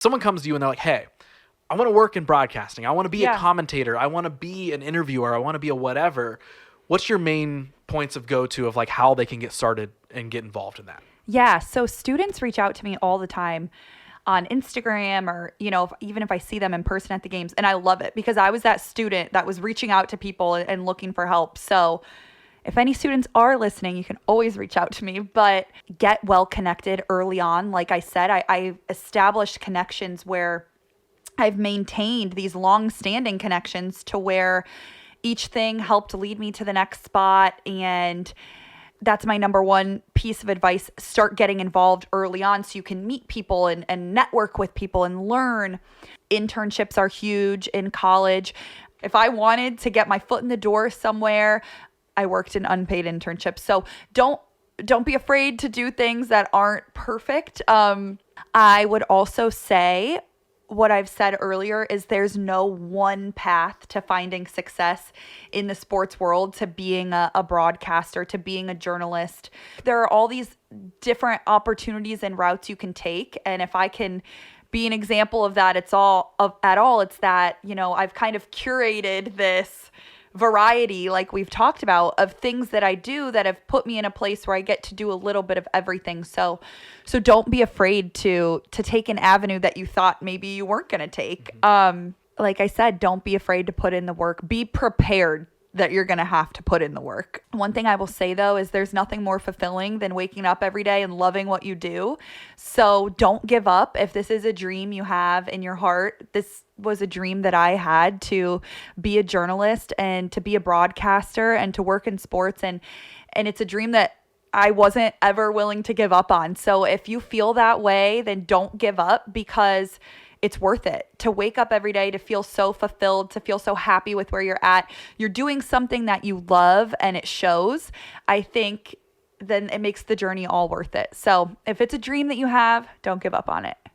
someone comes to you and they're like, hey, I want to work in broadcasting. I want to be a Yeah. commentator. I want to be an interviewer. I want to be a whatever. What's your main points of go-to of like how they can get started and get involved in that? Yeah. So students reach out to me all the time on Instagram or, even if I see them in person at the games. And I love it because I was that student that was reaching out to people and looking for help. So if any students are listening, you can always reach out to me, but get well connected early on. Like I said, I established connections where I've maintained these long-standing connections to where each thing helped lead me to the next spot. And that's my number one piece of advice. Start getting involved early on so you can meet people and network with people and learn. Internships are huge in college. If I wanted to get my foot in the door somewhere, I worked in unpaid internships. So don't be afraid to do things that aren't perfect. I would also say what I've said earlier is there's no one path to finding success in the sports world, to being a broadcaster, to being a journalist. There are all these different opportunities and routes you can take. And if I can be an example of that, it's that, I've kind of curated this variety, like we've talked about, of things that I do that have put me in a place where I get to do a little bit of everything. So don't be afraid to take an avenue that you thought maybe you weren't going to take. Like I said, don't be afraid to put in the work. Be prepared that you're going to have to put in the work. One thing I will say though is there's nothing more fulfilling than waking up every day and loving what you do. So don't give up. If this is a dream you have in your heart, this was a dream that I had, to be a journalist and to be a broadcaster and to work in sports. And it's a dream that I wasn't ever willing to give up on. So if you feel that way, then don't give up, because it's worth it to wake up every day, to feel so fulfilled, to feel so happy with where you're at. You're doing something that you love and it shows. I think then it makes the journey all worth it. So if it's a dream that you have, don't give up on it.